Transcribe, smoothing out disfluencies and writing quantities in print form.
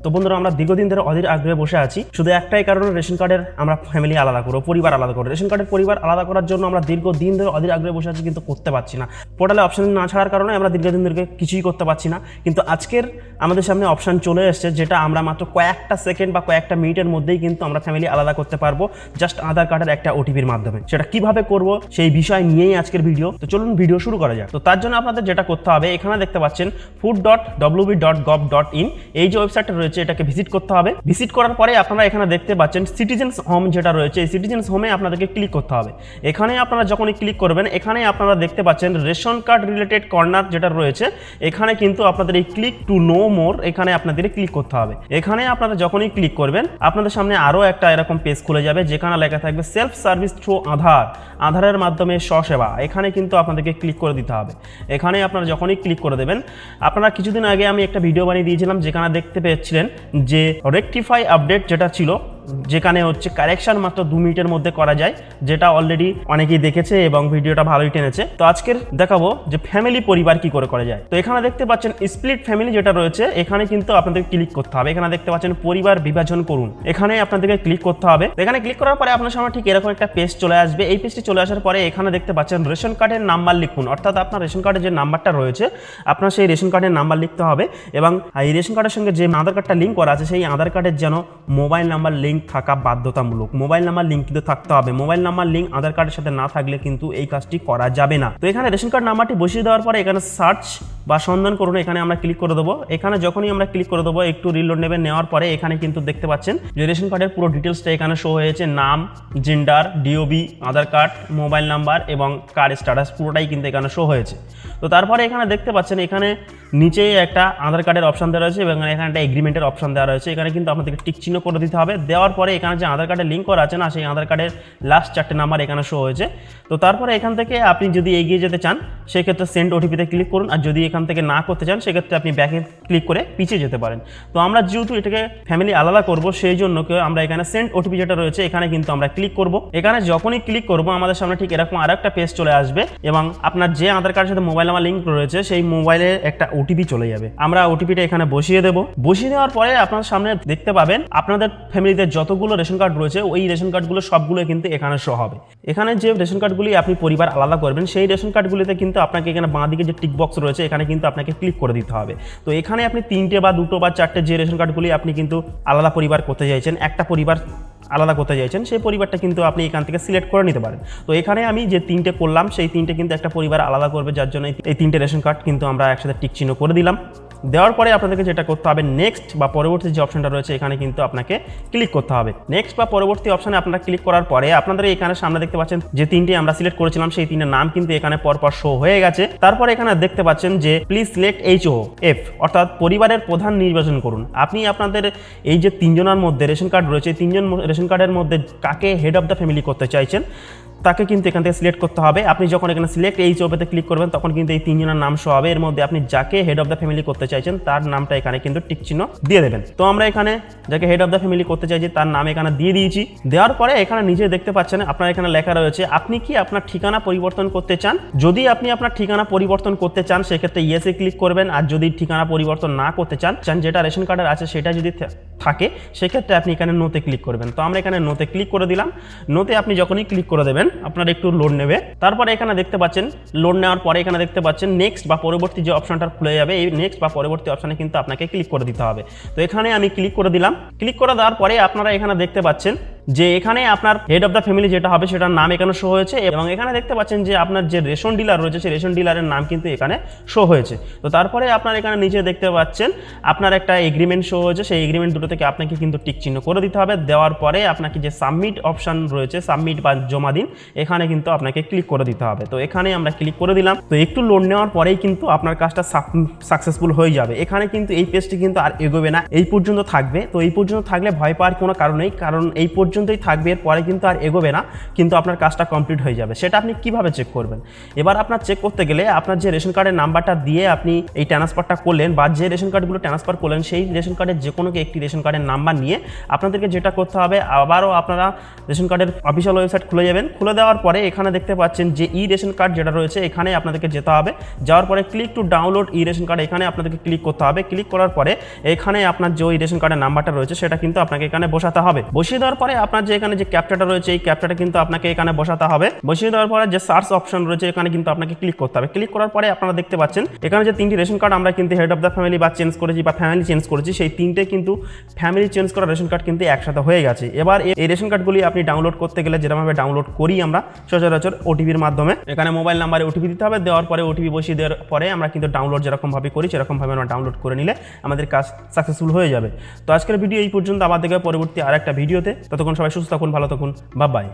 তো বন্ধুরা আমরা দীর্ঘদিন ধরে অধীর আগ্রহে বসে আছি, শুধু একটাই কারণে রেশন কার্ডের আমরা ফ্যামিলি আলাদা করবো, পরিবার আলাদা করবো। রেশন কার্ডের পরিবার আলাদা করার জন্য আমরা দীর্ঘদিন ধরে অধীর আগ্রহে বসে আছি, কিন্তু করতে পারছি না। পোর্টালে অপশন না ছাড়ার কারণে আমরা দীর্ঘদিন ধরে কিছুই করতে পারছি না। কিন্তু আজকের আমাদের সামনে অপশন চলে এসেছে, যেটা আমরা মাত্র কয়েকটা সেকেন্ড বা কয়েকটা মিনিটের মধ্যেই কিন্তু আমরা ফ্যামিলি আলাদা করতে পারবো, জাস্ট আধার কার্ডের একটা ওটিপির মাধ্যমে। সেটা কিভাবে করব সেই বিষয় নিয়েই আজকের ভিডিও। তো চলুন ভিডিও শুরু করা যাক। তো তার জন্য আপনাদের যেটা করতে হবে, এখানে দেখতে পাচ্ছেন food.wb.gov.in এই যে ওয়েবসাইটটা রয়েছে, এটাকে ভিজিট করতে হবে। ভিজিট করার পরে আপনারা এখানে দেখতে পাচ্ছেন সিটিজেন্স হোম যেটা রয়েছে, এই সিটিজেন্স হোমে আপনাদেরকে ক্লিক করতে হবে। এখানে আপনারা যখনই ক্লিক করবেন, এখানে আপনারা দেখতে পাচ্ছেন রেশন কার্ড রিলেটেড কর্নার যেটা রয়েছে, এখানে কিন্তু আপনাদের এই ক্লিক টু নো মোর এখানে আপনাদের ক্লিক করতে হবে। এখানে আপনারা যখনই ক্লিক করবেন, আপনাদের সামনে আরও একটা এরকম পেজ খুলে যাবে, যেখানে লেখা থাকবে সেলফ সার্ভিস থ্রু আধারের মাধ্যমে স্বসেবা। এখানে কিন্তু আপনাদেরকে ক্লিক করে দিতে হবে। এখানে আপনারা যখনই ক্লিক করে দেবেন, আপনারা কিছুদিন আগে আমি একটা ভিডিও বানিয়ে দিয়েছিলাম, যেখানে দেখতে পেয়েছিলেন যে রেকটিফাই আপডেট যেটা ছিল, যেখানে হচ্ছে কারেকশন মাত্র 2 মিনিটের মধ্যে করা যায়, যেটা অলরেডি অনেকেই দেখেছে এবং ভিডিওটা ভালোই টেনেছে। তো আজকের দেখাবো যে ফ্যামিলি পরিবার কি করে করা যায়। তো এখানে দেখতে পাচ্ছেন স্প্লিট ফ্যামিলি যেটা রয়েছে, এখানে কিন্তু আপনাদের ক্লিক করতে হবে। এখানে দেখতে পাচ্ছেন পরিবার বিভাজন করুন, এখানে আপনাদেরকে ক্লিক করতে হবে। এখানে ক্লিক করার পরে আপনার সামনে ঠিক এরকম একটা পেজ চলে আসবে। এই পেজটি চলে আসার পরে এখানে দেখতে পাচ্ছেন রেশন কার্ডের নাম্বার লিখুন, অর্থাৎ আপনার রেশন কার্ডের যে নাম্বারটা রয়েছে, আপনার সেই রেশন কার্ডের নাম্বার লিখতে হবে। এবং এই রেশন কার্ডের সঙ্গে যে আধার কার্ডটা লিঙ্ক করা আছে, সেই আধার কার্ডের যেন মোবাইল নাম্বার লিঙ্ক থাকা বাধ্যতামূলক। মোবাইল নাম্বার লিঙ্ক কিন্তু থাকতে হবে। মোবাইল নাম্বার লিঙ্ক আধার কার্ডের সাথে না থাকলে কিন্তু এই কাজটি করা যাবে না। তো এখানে রেশন কার্ড নাম্বারটি বসিয়ে দেওয়ার পরে এখানে সার্চ বা সন্ধান করুন, এখানে আমরা ক্লিক করে দেবো। এখানে যখনই আমরা ক্লিক করে দেবো, একটু রিলোড নেবেন। নেওয়ার পরে এখানে কিন্তু দেখতে পাচ্ছেন যে রেশন কার্ডের পুরো ডিটেলসটা এখানে শো হয়েছে, নাম, জেন্ডার, ডিওবি, আধার কার্ড, মোবাইল নাম্বার এবং কার্ড স্ট্যাটাস পুরোটাই কিন্তু এখানে শো হয়েছে। তো তারপরে এখানে দেখতে পাচ্ছেন এখানে নিচে একটা আধার কার্ডের অপশন দেওয়া রয়েছে এবং এখানে একটা এগ্রিমেন্টের অপশন দেওয়া রয়েছে। এখানে কিন্তু আপনাদেরকে টিক চিহ্ন করে দিতে হবে। দেওয়ার পরে এখানে যে আধার কার্ডের লিঙ্ক করা আছে না, সেই আধার কার্ডের লাস্ট 4টে নাম্বার এখানে শো হয়েছে। তো তারপরে এখান থেকে আপনি যদি এগিয়ে যেতে চান, সেক্ষেত্রে সেন্ড ওটিপিতে ক্লিক করুন। আর যদি এখান থেকে না করতে চান, সেক্ষেত্রে আপনি ব্যাকে ক্লিক করে পিছিয়ে যেতে পারেন। তো আমরা যেহেতু এটাকে ফ্যামিলি আলাদা করব, সেই জন্য আমরা এখানে সেন্ড ওটিপি যেটা রয়েছে, এখানে কিন্তু আমরা ক্লিক করব। এখানে যখনই ক্লিক করব, আমাদের সামনে ঠিক এরকম আরো একটা পেজ চলে আসবে এবং আপনার যে আধার কার্ডের সাথে মোবাইল নাম্বার লিঙ্ক রয়েছে, সেই মোবাইলে একটা ওটিপি চলে যাবে। আমরা ওটিপিটা এখানে বসিয়ে দেব। বসিয়ে দেওয়ার পরে আপনার সামনে দেখতে পাবেন আপনাদের ফ্যামিলিতে যতগুলো রেশন কার্ড রয়েছে, ওই রেশন কার্ডগুলো সবগুলো কিন্তু এখানে শো হবে। এখানে যে রেশন কার্ডগুলি আপনি পরিবার আলাদা করবেন, সেই রেশন কার্ডগুলিতে কিন্তু আপনাকে এখানে বাঁ দিকে যে টিক বক্স রয়েছে, এখানে কিন্তু আপনাকে ক্লিক করে দিতে হবে। তো এখানে আপনি 3টে বা 2টো বা 4টে যে রেশন কার্ডগুলি আপনি কিন্তু আলাদা পরিবার করতে চাইছেন, একটা পরিবার আলাদা করতে চাইছেন, সেই পরিবারটা কিন্তু আপনি এখান থেকে সিলেক্ট করে নিতে পারেন। তো এখানে আমি যে 3টে করলাম, সেই 3টে কিন্তু একটা পরিবার আলাদা করবে, যার জন্য এই 3টে রেশন কার্ড কিন্তু আমরা একসাথে টিক চিহ্ন করে দিলাম। দেওয়ার পরে আপনাদেরকে যেটা করতে হবে, নেক্সট বা পরবর্তী যে অপশনটা রয়েছে, এখানে কিন্তু আপনাকে ক্লিক করতে হবে। নেক্সট বা পরবর্তী অপশনে আপনারা ক্লিক করার পরে আপনাদের এখানে সামনে দেখতে পাচ্ছেন যে 3টে আমরা সিলেক্ট করেছিলাম, সেই 3টে নাম কিন্তু এখানে পরপর শো হয়ে গেছে। তারপরে এখানে দেখতে পাচ্ছেন যে প্লিজ সিলেক্ট HOF, অর্থাৎ পরিবারের প্রধান নির্বাচন করুন। আপনি আপনাদের এই যে 3জনের মধ্যে রেশন কার্ড রয়েছে, 3জন রেশন কার্ডের মধ্যে কাকে হেড অফ দ্য ফ্যামিলি করতে চাইছেন, তাকে কিন্তু এখান থেকে সিলেক্ট করতে হবে। আপনি যখন এখানে সিলেক্ট HOFতে ক্লিক করবেন, তখন কিন্তু এই 3জনের নাম শো হবে। এর মধ্যে আপনি যাকে হেড অফ দ্য ফ্যামিলি করতে চাইছেন, তার নামটা এখানে কিন্তু টিক চিহ্ন দিয়ে দেবেন। তো আমরা এখানে যাকে হেড অফ দ্য ফ্যামিলি করতে চাইছি, তার নাম এখানে দিয়ে দিয়েছি। দেওয়ার পরে এখানে নিচে দেখতে পাচ্ছেন আপনার এখানে লেখা রয়েছে, আপনি কি আপনার ঠিকানা পরিবর্তন করতে চান। যদি আপনি আপনার ঠিকানা পরিবর্তন করতে চান, সেক্ষেত্রে ইয়েসে ক্লিক করবেন। আর যদি ঠিকানা পরিবর্তন না করতে চান, যেটা রেশন কার্ডের আছে সেটা যদি থাকে, সেক্ষেত্রে আপনি এখানে নোতে ক্লিক করবেন। তো আমরা এখানে নোতে ক্লিক করে দিলাম। নোতে আপনি যখনই ক্লিক করে দেবেন, আপনার একটু লোড নেবে। তারপরে এখানে দেখতে পাচ্ছেন, লোড নেওয়ার পরে এখানে দেখতে পাচ্ছেন নেক্সট বা পরবর্তী যে অপশনটা খুলে যাবে, এই নেক্সট বা পরবর্তী অপশনে কিন্তু আপনাকে ক্লিক করে দিতে হবে। তো এখানে আমি ক্লিক করে দিলাম। ক্লিক করে দেওয়ার পরে আপনারা এখানে দেখতে পাচ্ছেন যে এখানে আপনার হেড অফ দ্য ফ্যামিলি যেটা হবে, সেটার নাম এখানে শো হয়েছে এবং এখানে দেখতে পাচ্ছেন যে আপনার যে রেশন ডিলার রয়েছে, সেই রেশন ডিলারের নাম কিন্তু এখানে শো হয়েছে। তো তারপরে আপনার এখানে নিচে দেখতে পাচ্ছেন আপনার একটা এগ্রিমেন্ট শো হয়েছে, সেই এগ্রিমেন্ট দুটো থেকে আপনাকে কিন্তু টিক চিহ্ন করে দিতে হবে। দেওয়ার পরে আপনাকে যে সাবমিট অপশন রয়েছে, সাবমিট বা জমা দিন, এখানে কিন্তু আপনাকে ক্লিক করে দিতে হবে। তো এখানে আমরা ক্লিক করে দিলাম। তো একটু লোড নেওয়ার পরেই কিন্তু আপনার কাজটা সাকসেসফুল হয়ে যাবে। এখানে কিন্তু এই পেজটি কিন্তু আর এগোবে না, এই পর্যন্ত থাকবে। তো এই পর্যন্ত থাকলে ভয় পাওয়ার কোনো কারণ নেই, কারণ এই পর্যন্ত পর্যন্তই থাকবে, এর পরে কিন্তু আর এগোবে না, কিন্তু আপনার কাজটা কমপ্লিট হয়ে যাবে। সেটা আপনি কিভাবে চেক করবেন? এবার আপনার চেক করতে গেলে আপনার যে রেশন কার্ডের নাম্বারটা দিয়ে আপনি এই ট্রান্সফারটা করলেন বা যে রেশন কার্ডগুলো ট্রান্সফার করলেন সেই রেশন কার্ডের যে কোনো একটি রেশন কার্ডের নাম্বার নিয়ে আপনাদেরকে যেটা করতে হবে, আবারও আপনারা রেশন কার্ডের অফিসিয়াল ওয়েবসাইট খুলে যাবেন। খুলে দেওয়ার পরে এখানে দেখতে পাচ্ছেন যে ই রেশন কার্ড যেটা রয়েছে এখানে আপনাদেরকে যেতে হবে। যাওয়ার পরে click to download E ration card, এখানে আপনাদেরকে ক্লিক করতে হবে। ক্লিক করার পরে এখানে আপনার যে ওই রেশন কার্ডের নাম্বারটা রয়েছে সেটা কিন্তু আপনাকে এখানে বসাতে হবে। বসিয়ে দেওয়ার পরে আপনার যে এখানে যে ক্যাপচাটা রয়েছে এই ক্যাপচাটা কিন্তু আপনাকে এখানে বসাতে হবে। বসিয়ে দেওয়ার পরে যে সার্চ অপশন রয়েছে এখানে কিন্তু আপনাকে ক্লিক করতে হবে। ক্লিক করার পরে আপনারা দেখতে পাচ্ছেন এখানে যে তিনটি রেশন কার্ড আমরা কিন্তু হেড অফ দ্য ফ্যামিলি বা চেঞ্জ করেছি বা ফ্যামিলি চেঞ্জ করেছি, সেই তিনটে কিন্তু ফ্যামিলি চেঞ্জ করা রেশন কার্ড কিন্তু একসাথে হয়ে গেছে। এবার এই রেশন কার্ডগুলি আপনি ডাউনলোড করতে গেলে যেরকমভাবে ডাউনলোড করি আমরা সচরাচর ওটিপির মাধ্যমে, এখানে মোবাইল নাম্বারে ওটিপি দিতে হবে। দেওয়ার পরে ওটিপি বসিয়ে দেওয়ার পরে আমরা কিন্তু ডাউনলোড যেরকমভাবে করি সেরকমভাবে আমরা ডাউনলোড করে নিলে আমাদের কাজ সাকসেসফুল হয়ে যাবে। তো আজকের ভিডিও এই পর্যন্ত, আবার দেখবে পরবর্তী আরেকটা ভিডিওতে। ততক্ষণ সবাই সুস্থ থাকুন, ভালো থাকুন, বাই বাই।